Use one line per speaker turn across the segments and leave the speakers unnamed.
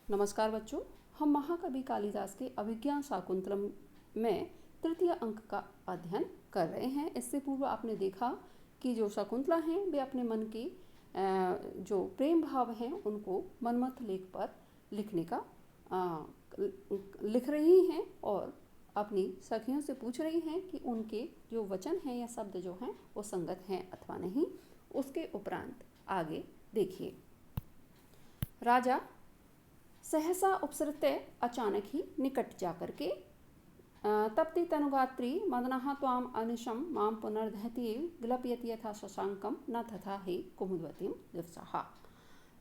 नमस्कार बच्चों, हम महाकवि कालिदास के अभिज्ञान शाकुंतलम में तृतीय अंक का अध्ययन कर रहे हैं। इससे पूर्व आपने देखा कि जो शकुंतला हैं वे अपने मन की जो प्रेम भाव हैं उनको मनमथ लेख पर लिखने का लिख रही हैं और अपनी सखियों से पूछ रही हैं कि उनके जो वचन हैं या शब्द जो हैं वो संगत हैं अथवा नहीं। उसके उपरांत आगे देखिए। राजा सहसा उपसृत्य अचानक ही निकट जाकर के तप्ति तनुगात्री मदनः त्वाम अनिशम माम पुनर्दहति ग्लपयति यथा शशांकम न तथा हे कुमुदवतीम दिवसाः।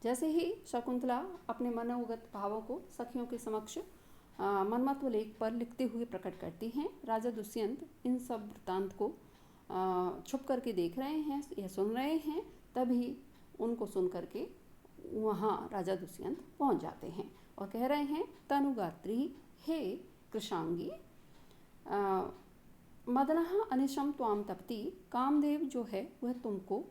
जैसे ही शकुंतला अपने मनोगत भावों को सखियों के समक्ष मनमत्व लेख पर लिखते हुए प्रकट करती हैं, राजा दुष्यंत इन सब वृत्तांत को छुप करके देख रहे हैं या सुन रहे हैं। तभी उनको सुन करके वहाँ राजा दुष्यंत पहुँच जाते हैं और कह रहे हैं, तनुगात्री हे कृशांगी मदनः अनिशम त्वाम तपति, कामदेव जो है वह तुमको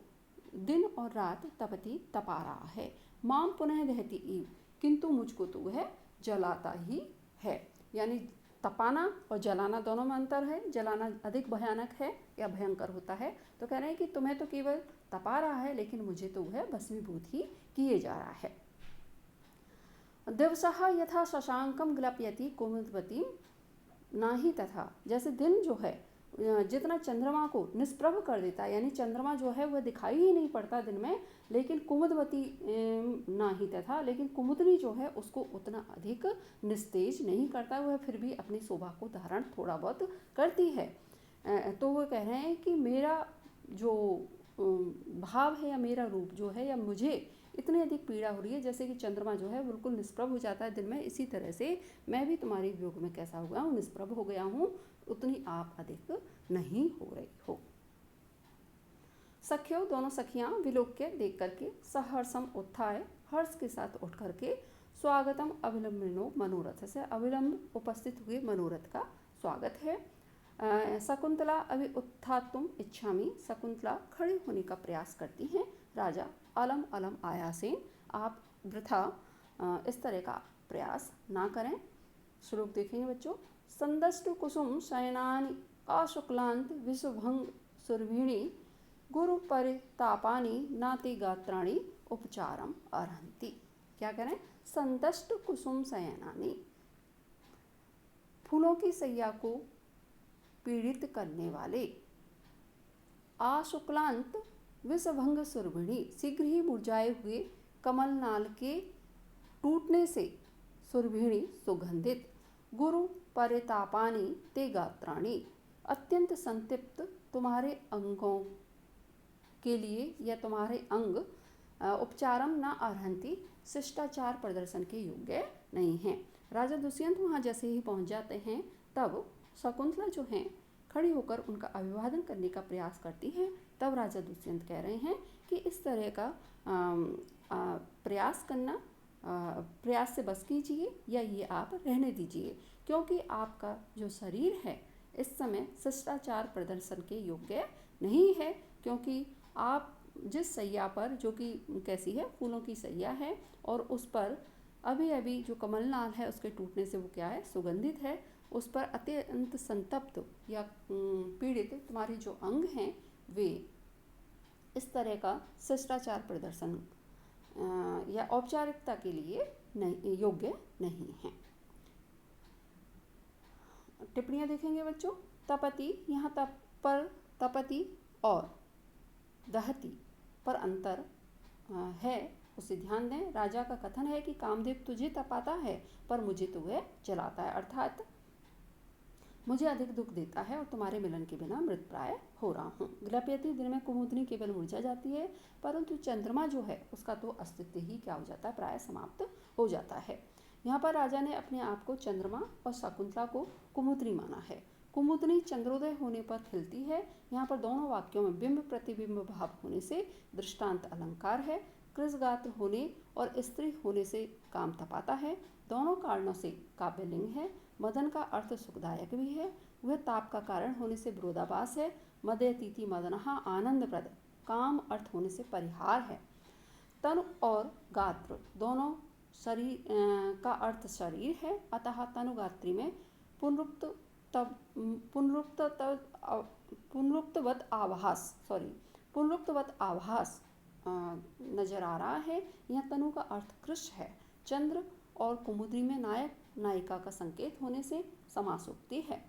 दिन और रात तपति तपा रहा है। माम पुनः दहति इव, किंतु मुझको तो वह जलाता ही है। यानी तपाना और जलाना दोनों में अंतर है। जलाना अधिक भयानक है या भयंकर होता है, तो कह रहे हैं कि तुम्हें तो केवल तपा रहा है लेकिन मुझे तो वह भस्मीभूत ही किए जा रहा है। दिवसः यथा शशांकम ग्लपयति कुमुदवती नाही तथा, जैसे दिन जो है जितना चंद्रमा को निष्प्रभ कर देता है, यानी चंद्रमा जो है वह दिखाई ही नहीं पड़ता दिन में, लेकिन कुमुदवती नाही तथा, लेकिन कुमुदनी जो है उसको उतना अधिक निस्तेज नहीं करता, वह फिर भी अपनी शोभा को धारण थोड़ा बहुत करती है। तो वो कह रहे हैं कि मेरा जो भाव है या मेरा रूप जो है या मुझे इतनी अधिक पीड़ा हो रही है, जैसे कि चंद्रमा जो है बिल्कुल निष्प्रभ हो जाता है दिन में, इसी तरह से मैं भी तुम्हारे वियोग में कैसा हो गया हूँ, निष्प्रभ हो गया हूँ, उतनी आप अधिक नहीं हो रही हो। सखियों, दोनों सखियाँ विलोक्य देख करके सहर्षम उत्थाय, हर्ष के साथ उठ करके स्वागतम अविलंबिनो मनोरथ, से अविलंब उपस्थित हुए मनोरथ का स्वागत है। शकुंतला अभी उत्थातुम इच्छामि, शकुंतला खड़े होने का प्रयास करती हैं। राजा अलम अलम आयासेन, आप वृथा इस तरह का प्रयास ना करें। श्लोक देखेंगे बच्चों। संदष्टु कुसुम शयनानि अशुक्लांत विषुभंग सुरभिणी गुरु परितापानि नाति गात्राणि उपचारम अर्हन्ति। क्या करें? संदष्टु कुसुम शयनानि, फूलों की सैया को पीड़ित करने वाले, आशुक्लांत विषभंग सुरभिणी, शीघ्र ही मुरझाए हुए कमल नाल के टूटने से सुरभिणी सुगंधित, गुरु परितापानी ते गात्राणी, अत्यंत संतप्त तुम्हारे अंगों के लिए या तुम्हारे अंग उपचारम न अर्हन्ति, शिष्टाचार प्रदर्शन के योग्य नहीं हैं। राजा दुष्यंत वहाँ जैसे ही पहुँच जाते हैं तब शकुंतला जो हैं खड़ी होकर उनका अभिवादन करने का प्रयास करती हैं। तब राजा दुष्यंत कह रहे हैं कि इस तरह का प्रयास करना, प्रयास से बस कीजिए या ये आप रहने दीजिए, क्योंकि आपका जो शरीर है इस समय शिष्टाचार प्रदर्शन के योग्य नहीं है, क्योंकि आप जिस सैया पर, जो कि कैसी है, फूलों की सैया है, और उस पर अभी अभी जो कमलनाल है उसके टूटने से वो क्या है, सुगंधित है, उस पर अत्यंत संतप्त या पीड़ित तुम्हारे जो अंग हैं वे इस तरह का शिष्टाचार प्रदर्शन या औपचारिकता के लिए नहीं, योग्य नहीं हैं। टिप्पणियाँ देखेंगे बच्चों। तपति, यहाँ तप पर तपति और दहती पर अंतर है, उसे ध्यान दें। राजा का कथन है कि कामदेव तुझे तपाता है पर मुझे तो वह जलाता है, अर्थात मुझे अधिक दुख देता है और तुम्हारे मिलन के बिना मृत प्राय हो रहा हूँ। ग्लपयति, दिन में कुमुदनी केवल मुरझा जाती है, परंतु चंद्रमा जो है उसका तो अस्तित्व ही क्या हो जाता है, प्राय समाप्त हो जाता है। यहाँ पर राजा ने अपने आप को चंद्रमा और शकुंतला को कुमुदनी माना है। कुमुदनी चंद्रोदय होने पर खिलती है। यहाँ पर दोनों वाक्यों में बिंब प्रतिबिंब भाव होने से दृष्टांत अलंकार है। कृशगात्र होने और स्त्री होने से काम तपाता है, दोनों कारणों से काव्यलिंग है। मदन का अर्थ सुखदायक भी है, वह ताप का कारण होने से विरोधाभास है। मदयतीति मदनहा आनंदप्रद, काम अर्थ होने से परिहार है। तन और गात्र दोनों शरीर का अर्थ शरीर है, अतः तनुगात्री में पुनरुक्तवत आभास नजर आ रहा है। यह तनु का अर्थ कृश है। चंद्र और कुमुद्री में नायक नायिका का संकेत होने से समासोक्ति है।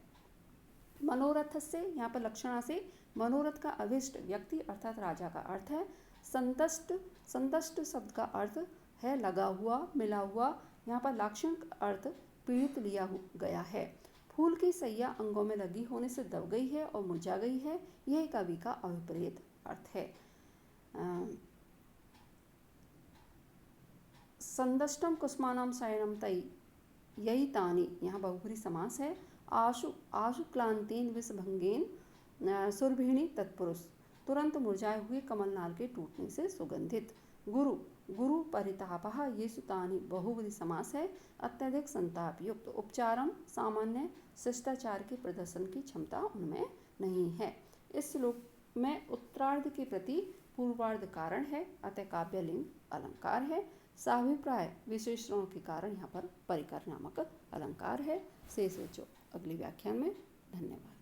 मनोरथ से यहाँ पर लक्षणा से मनोरथ का अभिष्ट व्यक्ति अर्थात राजा का अर्थ है। संतष्ट शब्द का अर्थ है लगा हुआ, मिला हुआ। यहाँ पर लाक्षणिक अर्थ पीड़ित लिया गया है। फूल की सैया अंगों में लगी होने से दब गई है और मुरझा गई है, यह कवि का अभिप्रेत अर्थ है। संदष्टम कुस्मानम शयनम तई यही तानी, यहाँ बहुब्री समास है। आशु क्लांतेन विषभंगेन सुरभिणी तत्पुरुष, तुरंत मुरझाए हुए कमलनाल के टूटने से सुगंधित। गुरु परितापः, ये सुतानी बहुब्री समास है। अत्यधिक संताप युक्त। उपचारम सामान्य शिष्टाचार के प्रदर्शन की क्षमता उनमें नहीं है। इस श्लोक में उत्तरार्ध के प्रति पूर्वार्ध कारण है, अतः काव्यलिंग अलंकार है। साभिप्राय विशेषणों के कारण यहाँ पर परिकर नामक अलंकार है। शेष बच्चों अगले व्याख्यान में। धन्यवाद।